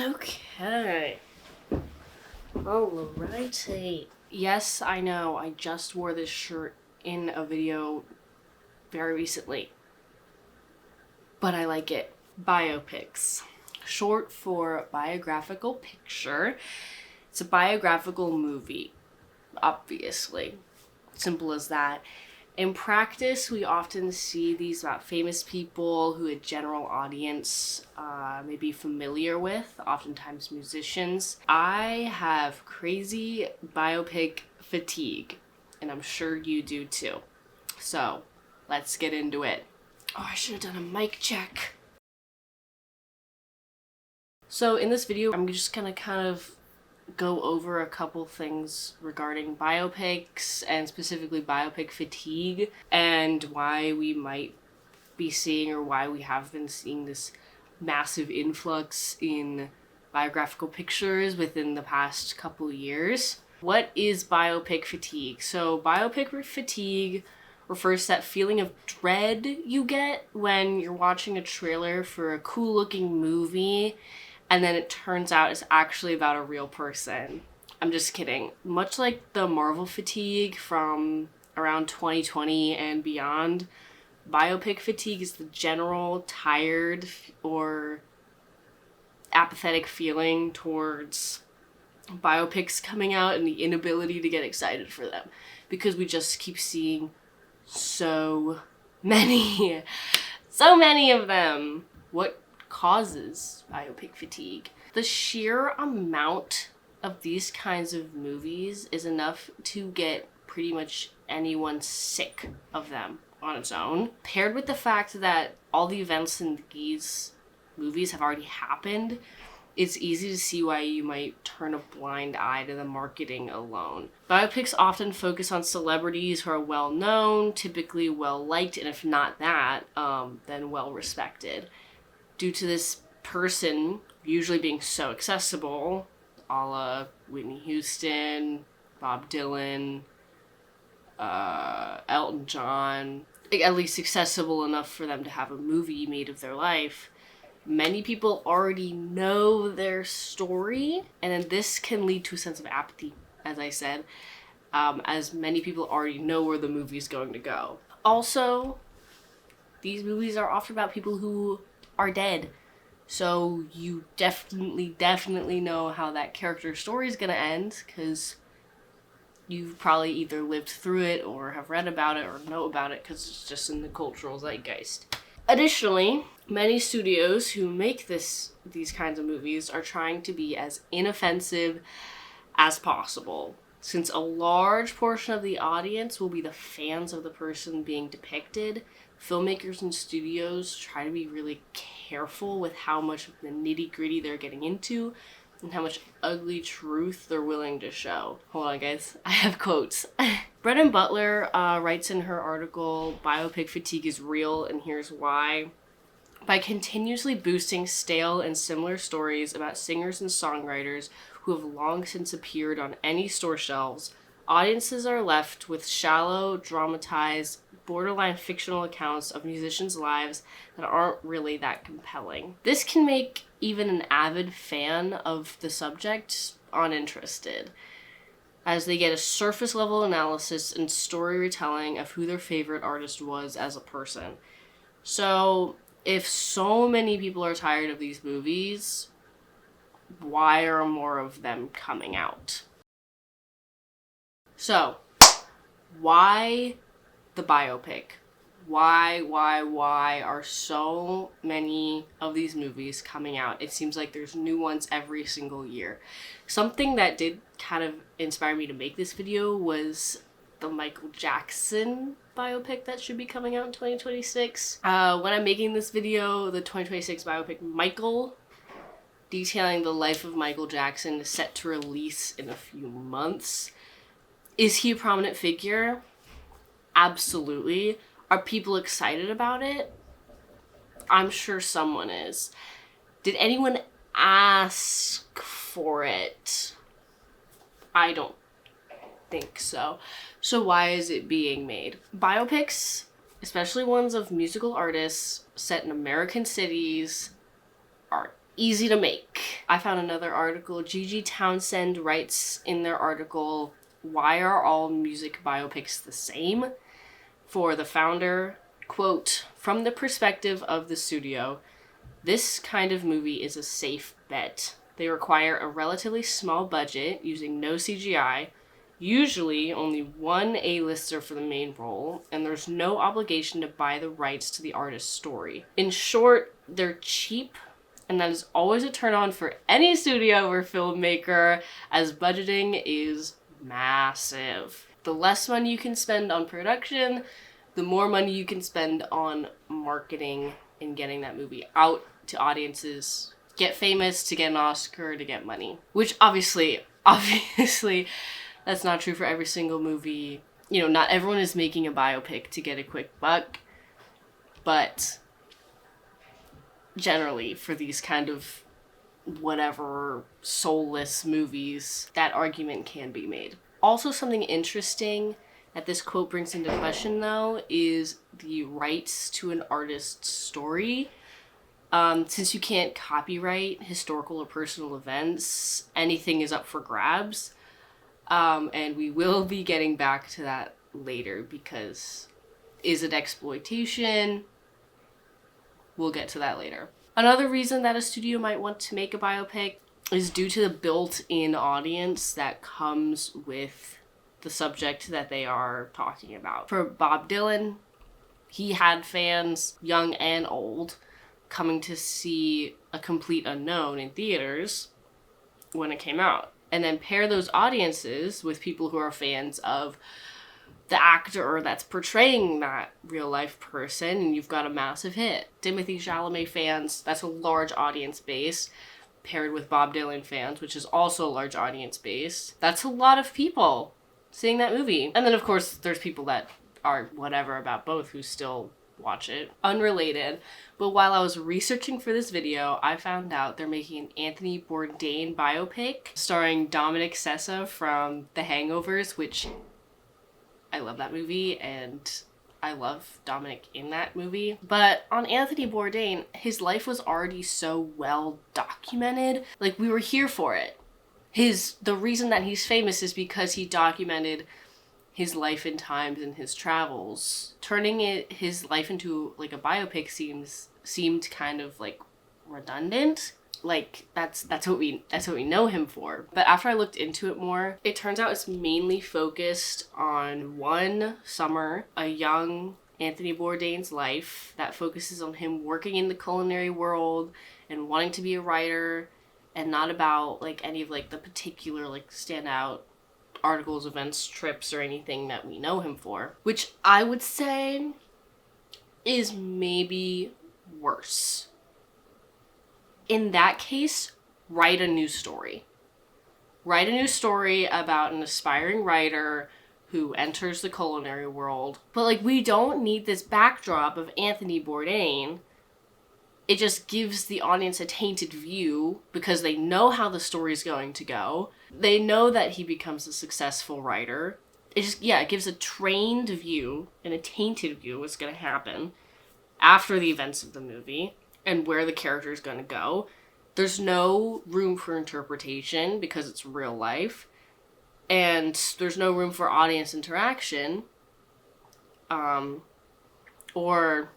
Okay. Alrighty. Yes, I know, I just wore this shirt in a video very recently. But I like it. Biopics. Short for biographical picture. It's a biographical movie, obviously. Simple as that. In practice, we often see these about famous people who a general audience may be familiar with, oftentimes musicians. I have crazy biopic fatigue, and I'm sure you do too. So, let's get into it. Oh, I should have done a mic check. So in this video, I'm just gonna kind of go over a couple things regarding biopics and specifically biopic fatigue and why we might be seeing or why we have been seeing this massive influx in biographical pictures within the past couple years. What is biopic fatigue? So biopic fatigue refers to that feeling of dread you get when you're watching a trailer for a cool looking movie and then it turns out it's actually about a real person. I'm just kidding. Much like the Marvel fatigue from around 2020 and beyond, biopic fatigue is the general tired or apathetic feeling towards biopics coming out and the inability to get excited for them because we just keep seeing so many of them. What causes biopic fatigue? The sheer amount of these kinds of movies is enough to get pretty much anyone sick of them on its own, paired with the fact that all the events in these movies have already happened. It's easy to see why you might turn a blind eye to the marketing alone. Biopics often focus on celebrities who are well known, typically well liked, and if not that, then well respected. Due to this person usually being so accessible, a la Whitney Houston, Bob Dylan, Elton John, at least accessible enough for them to have a movie made of their life, many people already know their story, and then this can lead to a sense of apathy, as I said, as many people already know where the movie is going to go. Also, these movies are often about people who are dead. So you definitely know how that character's story is going to end because you've probably either lived through it or have read about it or know about it because it's just in the cultural zeitgeist. Additionally, many studios who make these kinds of movies are trying to be as inoffensive as possible, since a large portion of the audience will be the fans of the person being depicted. Filmmakers and studios try to be really careful with how much of the nitty-gritty they're getting into and how much ugly truth they're willing to show. Hold on, guys. I have quotes. Brennan Butler writes in her article, "Biopic fatigue is real, and here's why. By continuously boosting stale and similar stories about singers and songwriters who have long since appeared on any store shelves, audiences are left with shallow, dramatized, borderline fictional accounts of musicians' lives that aren't really that compelling. This can make even an avid fan of the subject uninterested, as they get a surface level analysis and story retelling of who their favorite artist was as a person." So if so many people are tired of these movies, why are more of them coming out? So, why the biopic? Why are so many of these movies coming out? It seems like there's new ones every single year. Something that did kind of inspire me to make this video was the Michael Jackson biopic that should be coming out in 2026. When I'm making this video, the 2026 biopic Michael, detailing the life of Michael Jackson, is set to release in a few months. Is he a prominent figure? Absolutely. Are people excited about it? I'm sure someone is. Did anyone ask for it? I don't think so. So why is it being made? Biopics, especially ones of musical artists set in American cities, are easy to make. I found another article. Gigi Townsend writes in their article, "Why are all music biopics the same?" For the founder, quote, "From the perspective of the studio, this kind of movie is a safe bet. They require a relatively small budget using no CGI, usually only one A-lister for the main role, and there's no obligation to buy the rights to the artist's story. In short, they're cheap, and that is always a turn-on for any studio or filmmaker, as budgeting is massive. The less money you can spend on production, the more money you can spend on marketing and getting that movie out to audiences, get famous, to get an Oscar, to get money." Which obviously, that's not true for every single movie. You know, not everyone is making a biopic to get a quick buck, but generally for these kind of whatever soulless movies, that argument can be made. Also, something interesting that this quote brings into question, though, is the rights to an artist's story. Since you can't copyright historical or personal events, anything is up for grabs. And we will be getting back to that later, because is it exploitation? We'll get to that later. Another reason that a studio might want to make a biopic is due to the built-in audience that comes with the subject that they are talking about. For Bob Dylan, he had fans, young and old, coming to see A Complete Unknown in theaters when it came out. And then pair those audiences with people who are fans of the actor that's portraying that real-life person, and you've got a massive hit. Timothée Chalamet fans, that's a large audience base, paired with Bob Dylan fans, which is also a large audience base. That's a lot of people seeing that movie. And then, of course, there's people that are whatever about both who still watch it. Unrelated, but while I was researching for this video, I found out they're making an Anthony Bourdain biopic starring Dominic Sessa from The Hangovers, which I love that movie, and I love Dominic in that movie. But on Anthony Bourdain, his life was already so well documented. Like, we were here for it. The reason that he's famous is because he documented his life and times and his travels. Turning his life into like a biopic seemed kind of like redundant. Like that's what we know him for. But after I looked into it more, it turns out it's mainly focused on one summer, a young Anthony Bourdain's life that focuses on him working in the culinary world and wanting to be a writer, and not about like any of like the particular like standout articles, events, trips, or anything that we know him for, which I would say is maybe worse. In that case, write a new story. Write a new story about an aspiring writer who enters the culinary world. But like, we don't need this backdrop of Anthony Bourdain. It just gives the audience a tainted view because they know how the story's going to go. They know that he becomes a successful writer. It gives a trained view and a tainted view of what's going to happen after the events of the movie and where the character is going to go. There's no room for interpretation because it's real life. And there's no room for audience interaction or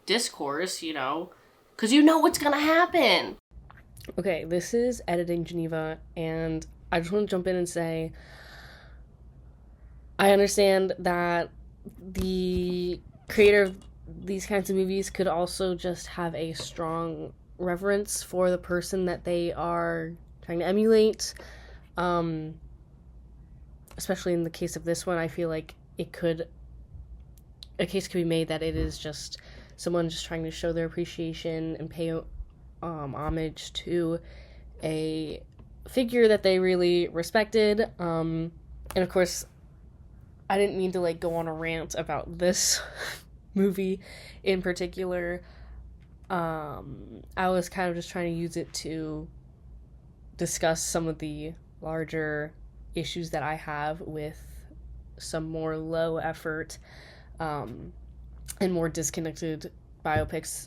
discourse, because you know what's gonna happen. Okay, this is Editing Geneva, and I just want to jump in and say, I understand that the creator of these kinds of movies could also just have a strong reverence for the person that they are trying to emulate. Especially in the case of this one, I feel like a case could be made that it is just someone just trying to show their appreciation and pay homage to a figure that they really respected. And of course, I didn't mean to like go on a rant about this movie in particular. I was kind of just trying to use it to discuss some of the larger issues that I have with some more low effort and more disconnected biopics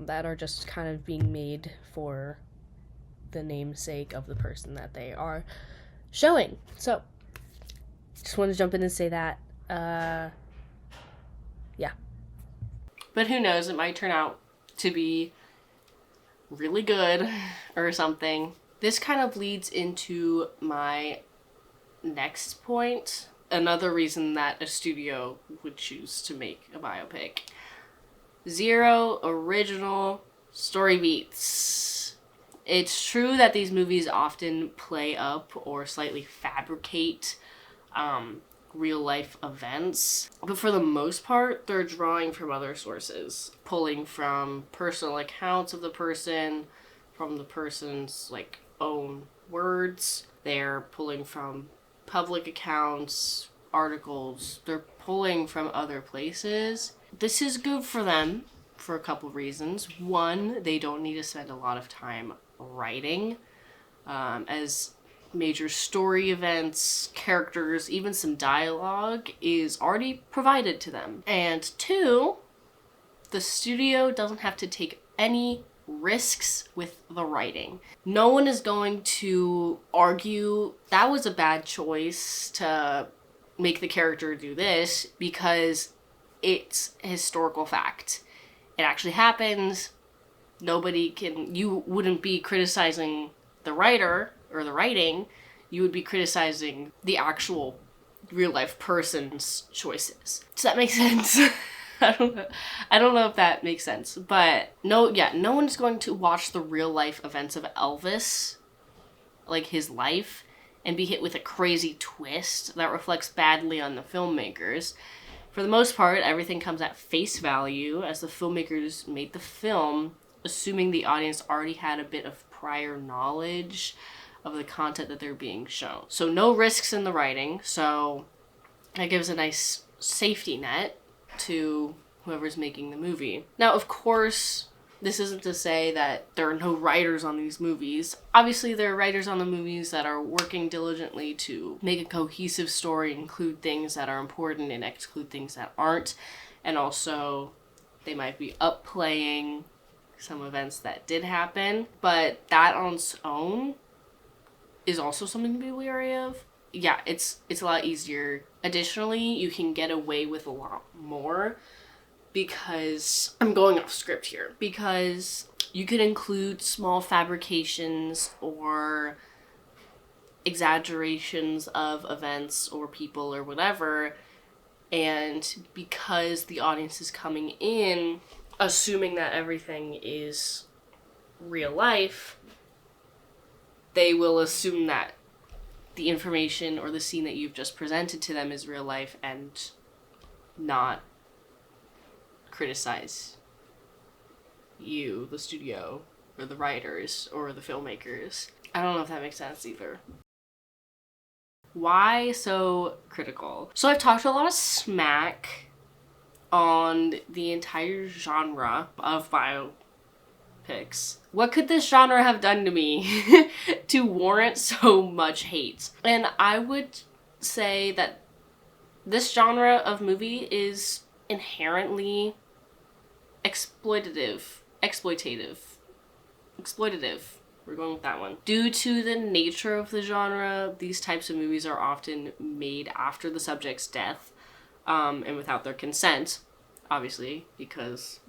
that are just kind of being made for the namesake of the person that they are showing. So, just want to jump in and say that. Yeah. But who knows, it might turn out to be really good or something. This kind of leads into my next point. Another reason that a studio would choose to make a biopic. 0 original story beats. It's true that these movies often play up or slightly fabricate real life events, but for the most part, they're drawing from other sources, pulling from personal accounts of the person, from the person's like own words. They're pulling from public accounts, articles. They're pulling from other places. This is good for them for a couple reasons. One, they don't need to spend a lot of time writing, as major story events, characters, even some dialogue is already provided to them. And 2, the studio doesn't have to take any risks with the writing. No one is going to argue that was a bad choice to make the character do this because it's a historical fact. It actually happens. You wouldn't be criticizing the writer or the writing, you would be criticizing the actual real life person's choices. Does that make sense? I don't know if that makes sense, but no one's going to watch the real life events of Elvis, like his life, and be hit with a crazy twist that reflects badly on the filmmakers. For the most part, everything comes at face value as the filmmakers made the film, assuming the audience already had a bit of prior knowledge of the content that they're being shown. So no risks in the writing, so that gives a nice safety net to whoever's making the movie. Now, of course, this isn't to say that there are no writers on these movies. Obviously, there are writers on the movies that are working diligently to make a cohesive story, include things that are important and exclude things that aren't. And also, they might be upplaying some events that did happen. But that on its own is also something to be wary of. Yeah, it's a lot easier. Additionally, you can get away with a lot more because I'm going off script here. Because you could include small fabrications or exaggerations of events or people or whatever, and because the audience is coming in assuming that everything is real life, they will assume that the information or the scene that you've just presented to them is real life and not criticize you, the studio, or the writers, or the filmmakers. I don't know if that makes sense either. Why so critical? So I've talked a lot of smack on the entire genre of biopics. What could this genre have done to me to warrant so much hate? And I would say that this genre of movie is inherently exploitative. We're going with that one. Due to the nature of the genre, these types of movies are often made after the subject's death, and without their consent, obviously, because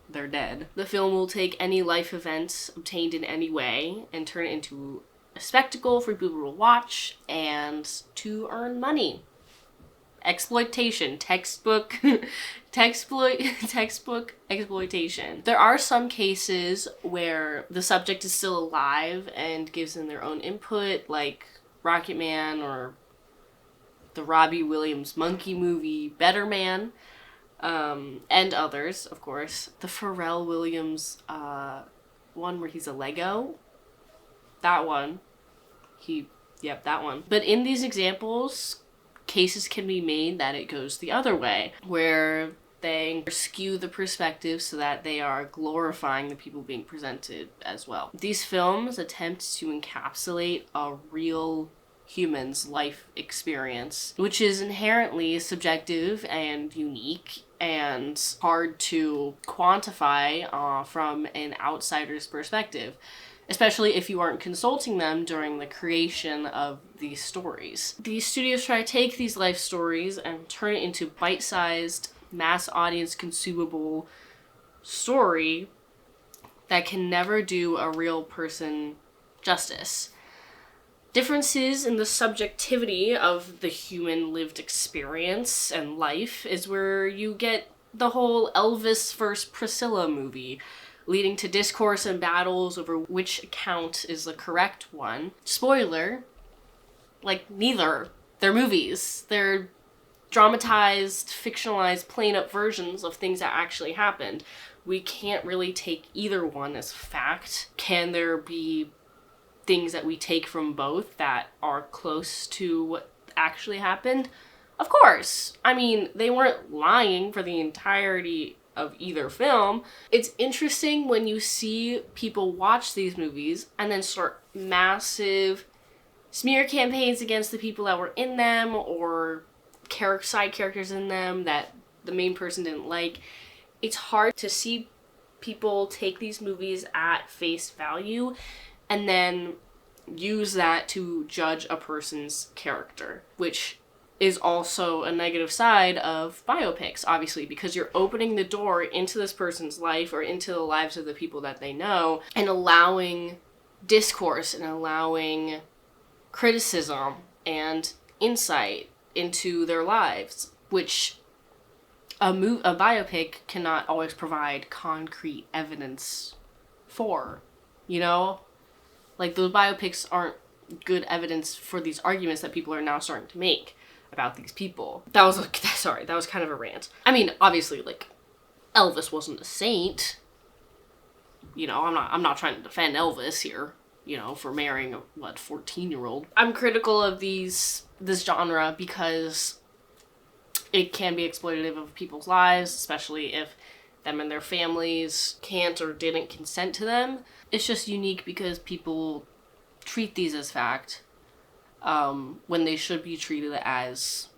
they're dead. The film will take any life event obtained in any way and turn it into a spectacle for people to watch and to earn money. Exploitation. Textbook exploitation. There are some cases where the subject is still alive and gives them their own input, like Rocket Man or the Robbie Williams monkey movie Better Man, and others, of course. The Pharrell Williams one where he's a Lego. That one. That one. But in these examples, cases can be made that it goes the other way, where they skew the perspective so that they are glorifying the people being presented as well. These films attempt to encapsulate a real human's life experience, which is inherently subjective and unique and hard to quantify from an outsider's perspective, especially if you aren't consulting them during the creation of these stories. These studios try to take these life stories and turn it into bite-sized, mass audience consumable story that can never do a real person justice. Differences in the subjectivity of the human lived experience and life is where you get the whole Elvis vs. Priscilla movie, leading to discourse and battles over which account is the correct one. Spoiler, like, neither. They're movies. They're dramatized, fictionalized, plain-up versions of things that actually happened. We can't really take either one as fact. Can there be things that we take from both that are close to what actually happened? Of course. I mean, they weren't lying for the entirety of either film. It's interesting when you see people watch these movies and then start massive smear campaigns against the people that were in them, or side characters in them that the main person didn't like. It's hard to see people take these movies at face value and then use that to judge a person's character, which is also a negative side of biopics, obviously, because you're opening the door into this person's life or into the lives of the people that they know and allowing discourse and allowing criticism and insight into their lives, which a biopic cannot always provide concrete evidence for, you know? Like, those biopics aren't good evidence for these arguments that people are now starting to make about these people. That was kind of a rant. I mean, obviously, like, Elvis wasn't a saint. You know, I'm not trying to defend Elvis here, you know, for marrying a 14-year-old. I'm critical of this genre because it can be exploitative of people's lives, especially if them and their families can't or didn't consent to them. It's just unique because people treat these as fact when they should be treated as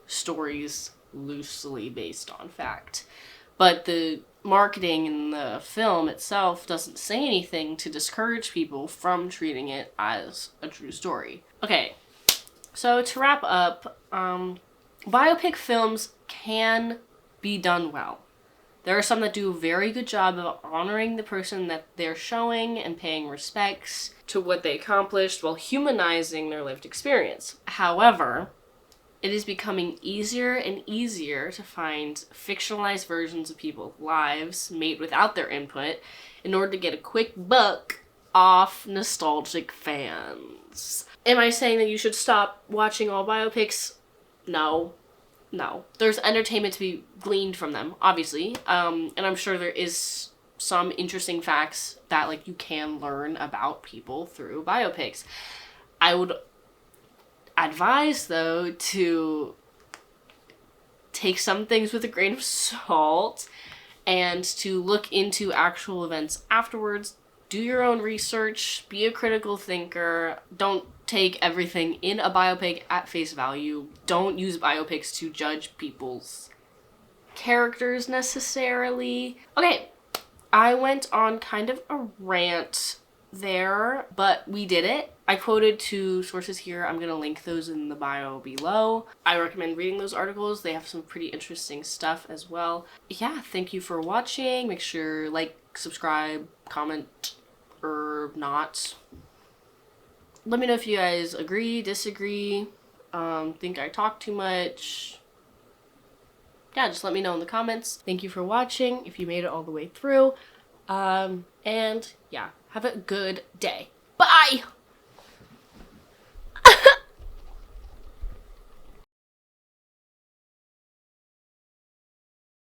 stories loosely based on fact. But the marketing in the film itself doesn't say anything to discourage people from treating it as a true story. Okay, so to wrap up, biopic films can be done well. There are some that do a very good job of honoring the person that they're showing and paying respects to what they accomplished while humanizing their lived experience. However, it is becoming easier and easier to find fictionalized versions of people's lives made without their input in order to get a quick buck off nostalgic fans. Am I saying that you should stop watching all biopics? No. There's entertainment to be gleaned from them, obviously. And I'm sure there is some interesting facts that, like, you can learn about people through biopics. I would advise, though, to take some things with a grain of salt and to look into actual events afterwards. Do your own research, be a critical thinker, don't take everything in a biopic at face value, don't use biopics to judge people's characters necessarily. Okay, I went on kind of a rant there, but we did it. I quoted 2 sources here. I'm gonna link those in the bio below. I recommend reading those articles. They have some pretty interesting stuff as well. Yeah, thank you for watching. Make sure like, subscribe, comment, or not. Let me know if you guys agree, disagree, think I talk too much. Yeah, just let me know in the comments. Thank you for watching if you made it all the way through. And yeah, have a good day. Bye!